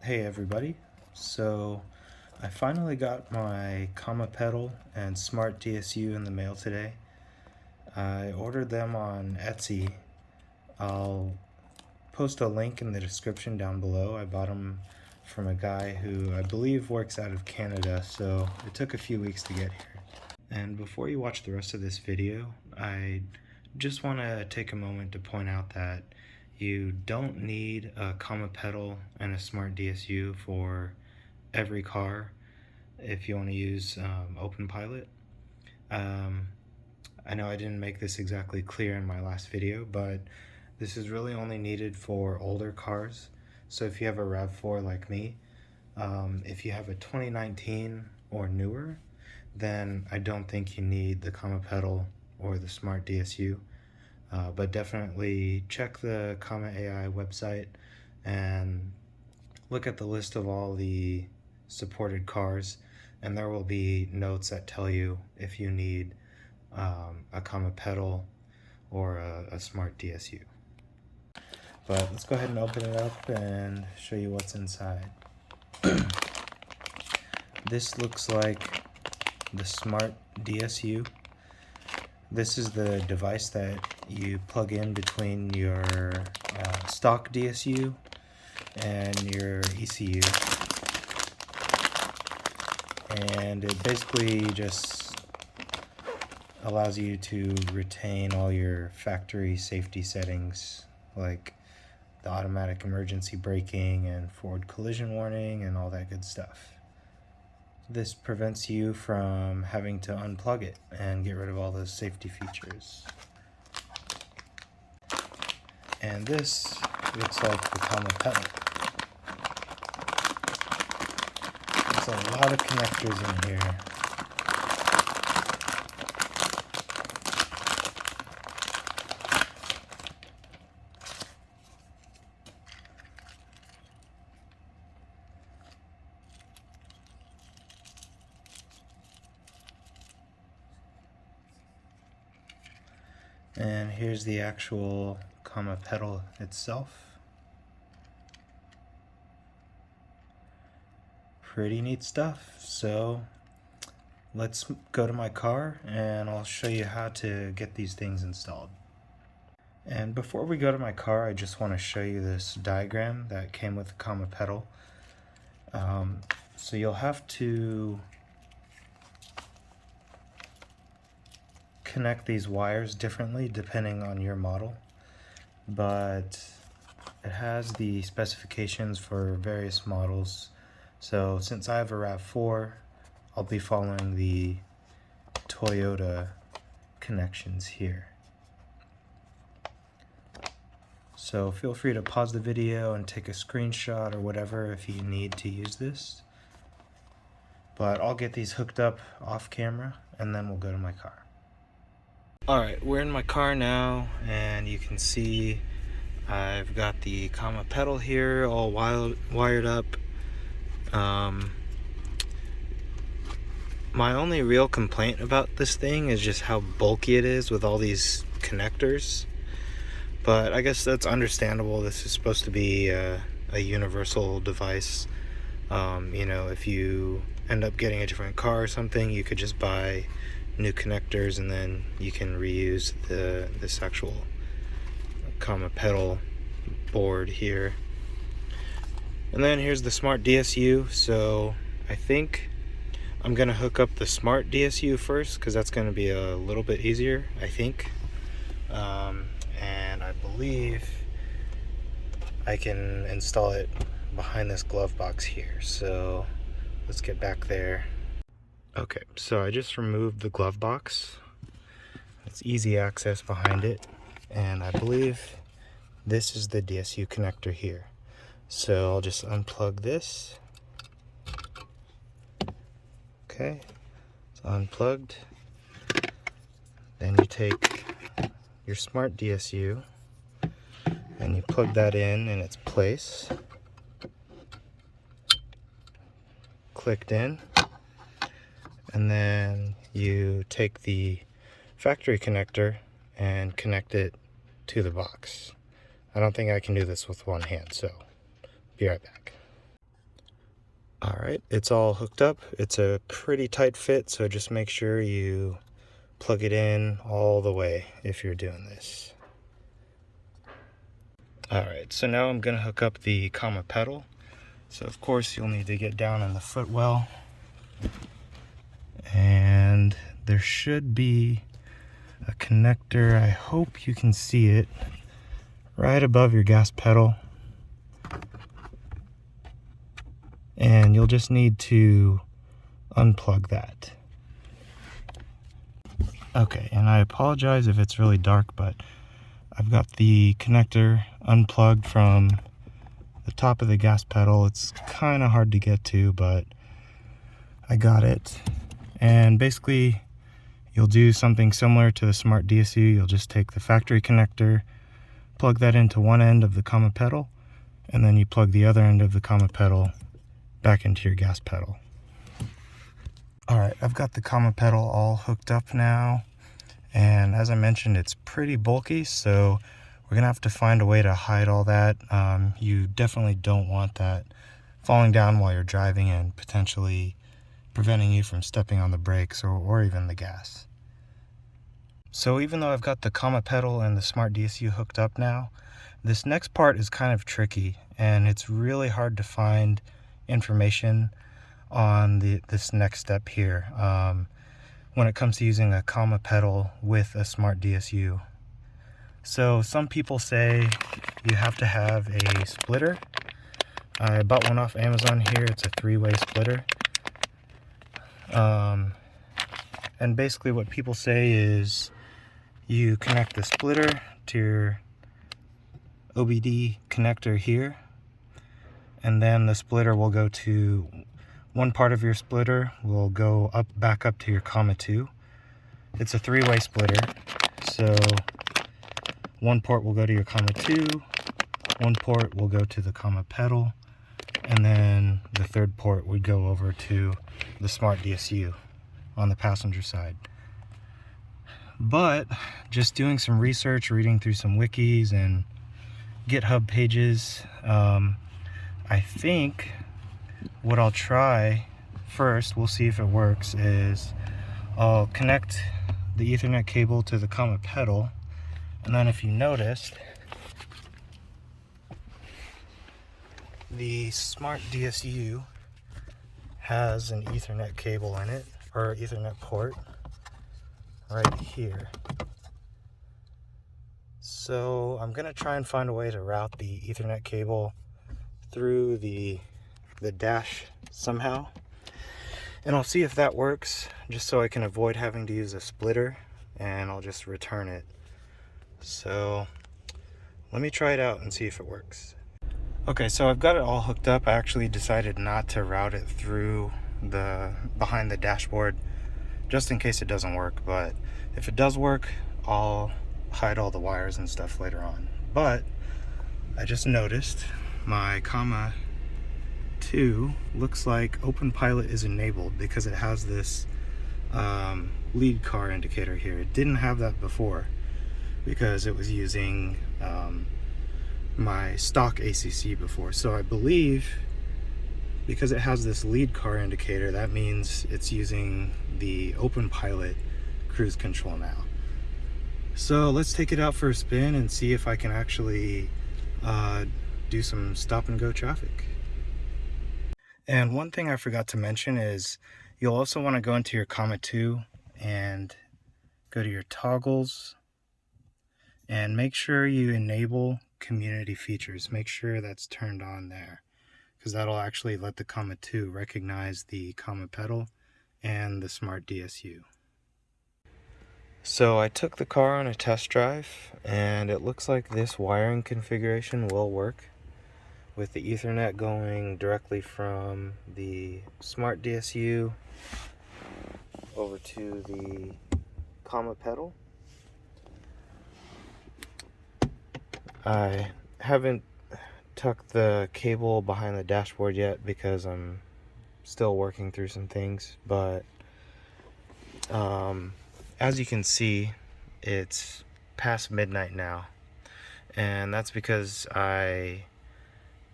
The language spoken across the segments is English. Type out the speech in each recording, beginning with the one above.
Hey everybody, so I finally got my pedal and SmartDSU in the mail today. I ordered them on Etsy. I'll post a link in the description down below. I bought them from a guy who I believe works out of Canada, so it took a few weeks to get here. And before you watch the rest of this video, I just want to take a moment to point out that you don't need a pedal and a SmartDSU for every car if you want to use OpenPilot. I know I didn't make this exactly clear in my last video, but this is really only needed for older cars. So if you have a RAV4 like me, if you have a 2019 or newer, then I don't think you need the pedal or the SmartDSU. But definitely check the AI website and look at the list of all the supported cars, and there will be notes that tell you if you need a pedal or a SmartDSU. But let's go ahead and open it up and show you what's inside. This looks like the SmartDSU. This is the device that you plug in between your stock DSU and your ECU. And it basically just allows you to retain all your factory safety settings, like the automatic emergency braking and forward collision warning and all that good stuff. This prevents you from having to unplug it and get rid of all those safety features. And this looks like the pedal. There's a lot of connectors in here. And here's the actual pedal itself. Pretty neat stuff. So let's go to my car and I'll show you how to get these things installed. And before we go to my car, I just want to show you this diagram that came with the pedal. So you'll have to connect these wires differently depending on your model, but it has the specifications for various models. So since I have a RAV4, I'll be following the Toyota connections here. So feel free to pause the video and take a screenshot or whatever if you need to use this. But I'll get these hooked up off camera and then we'll go to my car. Alright, we're in my car now, and you can see I've got the pedal here all wired up. My only real complaint about this thing is just how bulky it is with all these connectors. But I guess that's understandable. This is supposed to be a universal device. You know, if you end up getting a different car or something, you could just buy new connectors and then you can reuse this actual pedal board here. And then here's the SmartDSU. So I think I'm gonna hook up the SmartDSU first because that's gonna be a little bit easier, I think. And I believe I can install it behind this glove box here. So let's get back there. Okay, so I just removed the glove box. It's easy access behind it, and I believe this is the DSU connector here. So I'll just unplug this. Okay, it's unplugged. Then you take your SmartDSU and you plug that in its place. Clicked in. And then you take the factory connector and connect it to the box. I don't think I can do this with one hand, so be right back. All right, it's all hooked up. It's a pretty tight fit, so just make sure you plug it in all the way if you're doing this. All right, so now I'm gonna hook up the comma pedal. So of course you'll need to get down in the footwell, and there should be a connector. I hope you can see it right above your gas pedal. And you'll just need to unplug that. Okay, and I apologize if it's really dark, but I've got the connector unplugged from the top of the gas pedal. It's kind of hard to get to, but I got it. And basically, you'll do something similar to the SmartDSU. You'll just take the factory connector, plug that into one end of the comma pedal, and then you plug the other end of the comma pedal back into your gas pedal. All right, I've got the comma pedal all hooked up now, and as I mentioned, it's pretty bulky, so we're gonna have to find a way to hide all that. You definitely don't want that falling down while you're driving and potentially preventing you from stepping on the brakes or even the gas. So even though I've got the comma pedal and the SmartDSU hooked up now, this next part is kind of tricky, and it's really hard to find information on this next step here when it comes to using a comma pedal with a SmartDSU. So some people say you have to have a splitter. I bought one off Amazon here. It's a 3-way splitter. And basically what people say is you connect the splitter to your OBD connector here, and then the splitter will go to one part of your splitter will go back up to your comma 2. It's a 3-way splitter, so one port will go to your comma 2, one port will go to the comma pedal, and then the third port would go over to the SmartDSU on the passenger side. But just doing some research, reading through some wikis and GitHub pages, I think what I'll try first, we'll see if it works, is I'll connect the Ethernet cable to the comma pedal, and then if you noticed, the SmartDSU has an Ethernet cable in it, or Ethernet port, right here. So I'm going to try and find a way to route the Ethernet cable through the dash somehow, and I'll see if that works, just so I can avoid having to use a splitter, and I'll just return it. So let me try it out and see if it works. Okay, so I've got it all hooked up. I actually decided not to route it through behind the dashboard, just in case it doesn't work, but if it does work, I'll hide all the wires and stuff later on. But I just noticed my comma 2 looks like OpenPilot is enabled because it has this lead car indicator here. It didn't have that before because it was using my stock ACC before. So I believe because it has this lead car indicator, that means it's using the OpenPilot cruise control now. So let's take it out for a spin and see if I can actually do some stop and go traffic. And one thing I forgot to mention is you'll also want to go into your comma 2 and go to your toggles and make sure you enable community features. Make sure that's turned on there, because that'll actually let the comma 2 recognize the comma pedal and the SmartDSU. So I took the car on a test drive, and it looks like this wiring configuration will work, with the Ethernet going directly from the SmartDSU over to the comma pedal. I haven't tucked the cable behind the dashboard yet because I'm still working through some things, but as you can see, it's past midnight now, and that's because I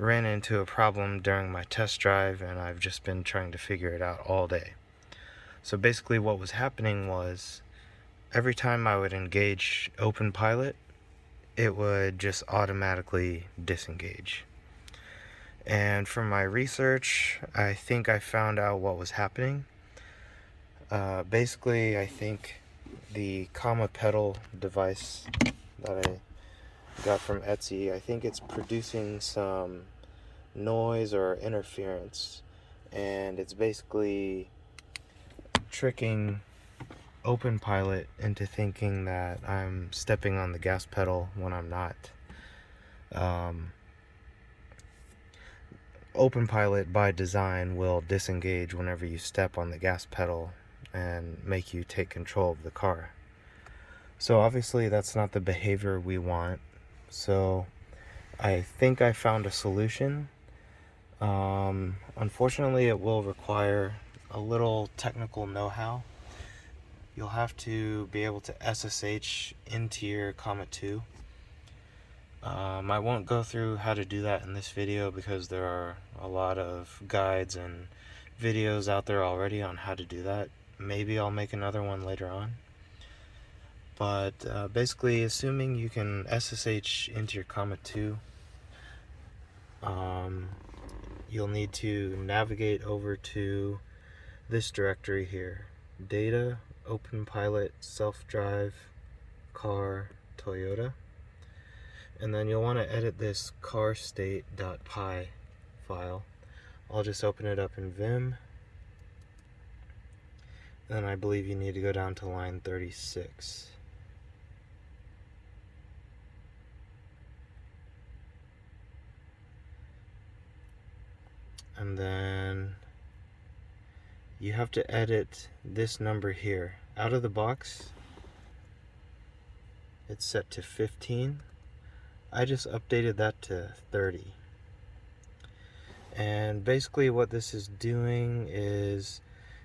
ran into a problem during my test drive, and I've just been trying to figure it out all day. So basically what was happening was, every time I would engage OpenPilot, it would just automatically disengage. And from my research, I think I found out what was happening. Basically, I think the comma pedal device that I got from Etsy, I think it's producing some noise or interference, and it's basically tricking OpenPilot into thinking that I'm stepping on the gas pedal when I'm not. OpenPilot by design will disengage whenever you step on the gas pedal and make you take control of the car. So obviously that's not the behavior we want. So I think I found a solution. Unfortunately, it will require a little technical know-how. You'll have to be able to SSH into your comma 2. I won't go through how to do that in this video because there are a lot of guides and videos out there already on how to do that. Maybe I'll make another one later on. But basically, assuming you can SSH into your comma 2, you'll need to navigate over to this directory here: data, OpenPilot, self-drive, car, Toyota. And then you'll want to edit this carstate.py file. I'll just open it up in Vim. Then I believe you need to go down to line 36. And then you have to edit this number here. Out of the box, it's set to 15. I just updated that to 30. And basically what this is doing is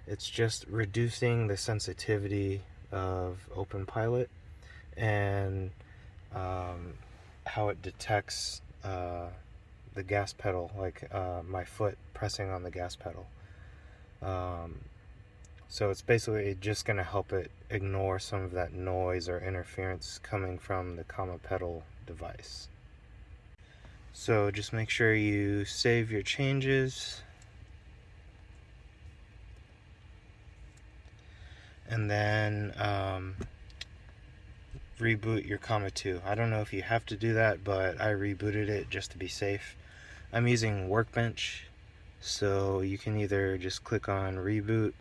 it's just reducing the sensitivity of OpenPilot and how it detects the gas pedal, like my foot pressing on the gas pedal. So it's basically just going to help it ignore some of that noise or interference coming from the comma pedal device. So just make sure you save your changes, and then reboot your comma 2. I don't know if you have to do that, but I rebooted it just to be safe. I'm using Workbench, so you can either just click on reboot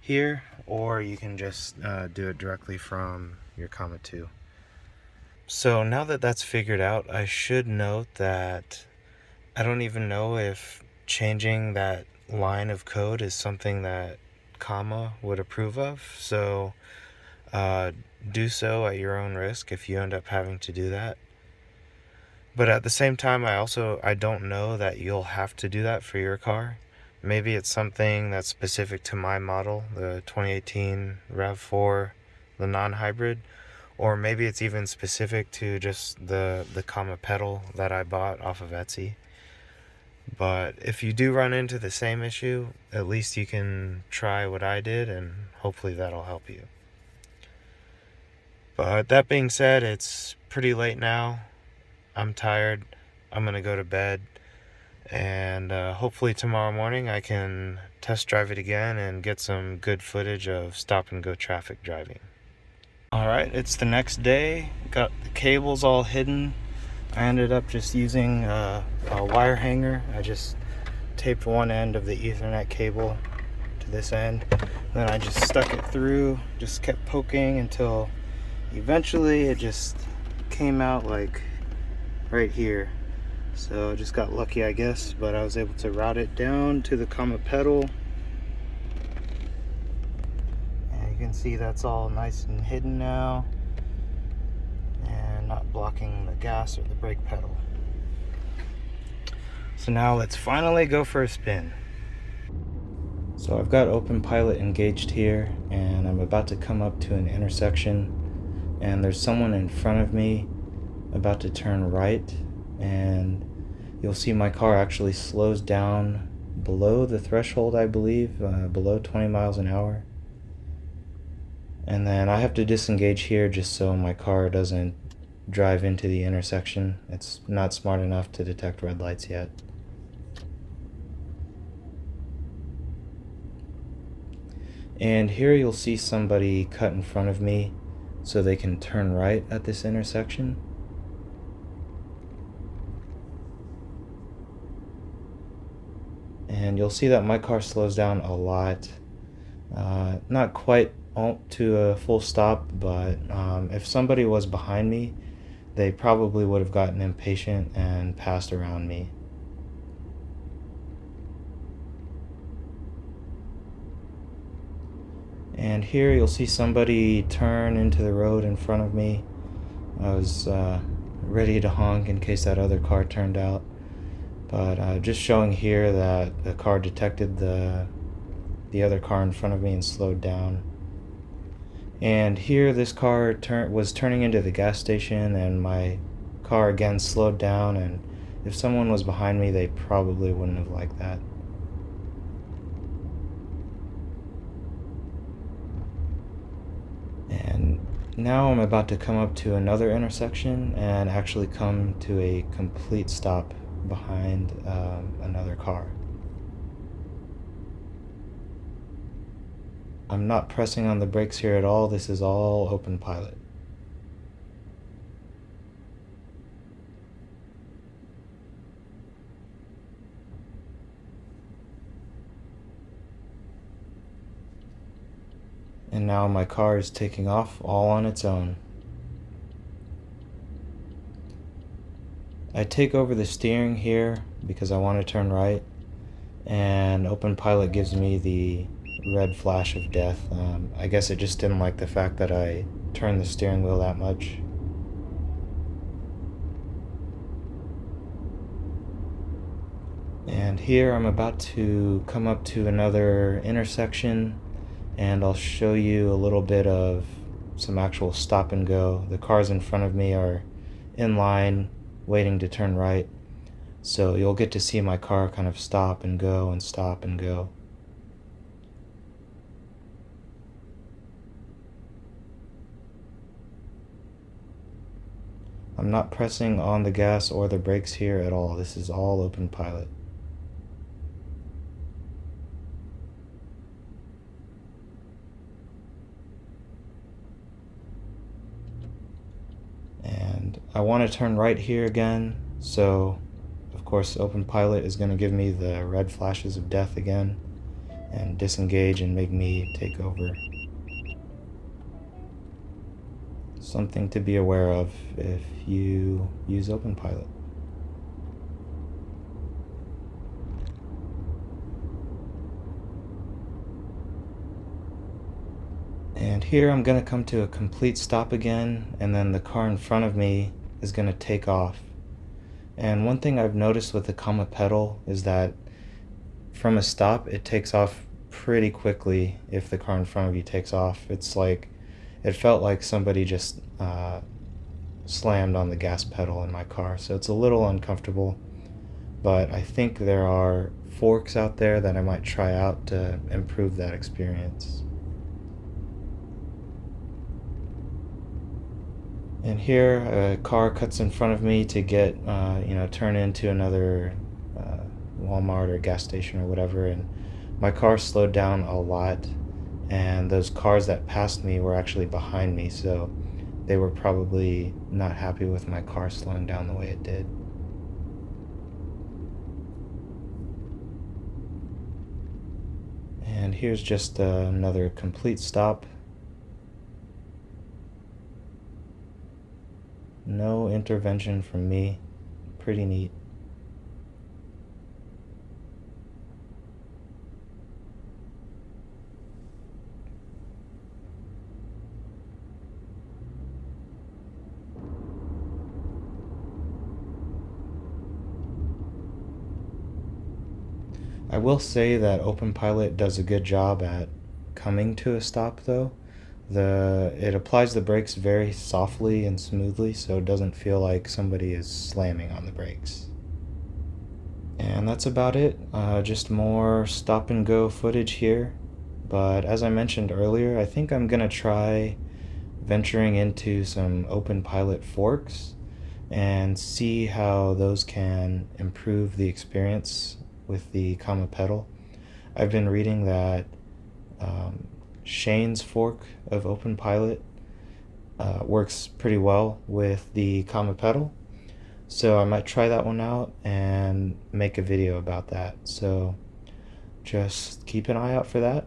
here, or you can just do it directly from your comma 2. So now that that's figured out, I should note that I don't even know if changing that line of code is something that comma would approve of. So do so at your own risk if you end up having to do that. But at the same time, I don't know that you'll have to do that for your car. Maybe it's something that's specific to my model, the 2018 RAV4, the non-hybrid. Or maybe it's even specific to just the comma pedal that I bought off of Etsy. But if you do run into the same issue, at least you can try what I did, and hopefully that'll help you. But that being said, it's pretty late now. I'm tired. I'm going to go to bed. And hopefully tomorrow morning I can test drive it again and get some good footage of stop and go traffic driving. Alright, it's the next day. Got the cables all hidden. I ended up just using a wire hanger. I just taped one end of the Ethernet cable to this end. Then I just stuck it through, just kept poking until eventually it just came out like right here. So I just got lucky, I guess, but I was able to route it down to the comma pedal. You can see that's all nice and hidden now and not blocking the gas or the brake pedal. So now let's finally go for a spin. So I've got OpenPilot engaged here, and I'm about to come up to an intersection, and there's someone in front of me about to turn right, and you'll see my car actually slows down below the threshold, I believe, below 20 miles an hour. And then I have to disengage here just so my car doesn't drive into the intersection. It's not smart enough to detect red lights yet. And here you'll see somebody cut in front of me so they can turn right at this intersection. And you'll see that my car slows down a lot. Not quite to a full stop, but if somebody was behind me, they probably would have gotten impatient and passed around me. And here you'll see somebody turn into the road in front of me. I was ready to honk in case that other car turned out, but just showing here that the car detected the other car in front of me and slowed down. And here this car was turning into the gas station, and my car again slowed down, and if someone was behind me, they probably wouldn't have liked that. And now I'm about to come up to another intersection and actually come to a complete stop behind another car. I'm not pressing on the brakes here at all. This is all OpenPilot. And now my car is taking off all on its own. I take over the steering here because I want to turn right, and OpenPilot gives me the red flash of death. I guess it just didn't like the fact that I turned the steering wheel that much. And here I'm about to come up to another intersection, and I'll show you a little bit of some actual stop and go. The cars in front of me are in line waiting to turn right, so you'll get to see my car kind of stop and go and stop and go. I'm not pressing on the gas or the brakes here at all. This is all OpenPilot. And I want to turn right here again, so of course OpenPilot is going to give me the red flashes of death again and disengage and make me take over. Something to be aware of if you use OpenPilot. And here I'm going to come to a complete stop again, and then the car in front of me is going to take off. And one thing I've noticed with the comma pedal is that from a stop it takes off pretty quickly if the car in front of you takes off. It's like, it felt like somebody just slammed on the gas pedal in my car, so it's a little uncomfortable, but I think there are forks out there that I might try out to improve that experience. And here a car cuts in front of me to get turn into another Walmart or gas station or whatever, and my car slowed down a lot, and those cars that passed me were actually behind me, so they were probably not happy with my car slowing down the way it did. And here's just another complete stop. No intervention from me. Pretty neat. I will say that OpenPilot does a good job at coming to a stop though. It applies the brakes very softly and smoothly, so it doesn't feel like somebody is slamming on the brakes. And that's about it. Just more stop and go footage here. But as I mentioned earlier, I think I'm gonna try venturing into some OpenPilot forks and see how those can improve the experience with the comma pedal. I've been reading that Shane's fork of OpenPilot works pretty well with the comma pedal, so I might try that one out and make a video about that. So just keep an eye out for that.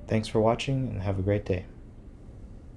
Thanks for watching and have a great day.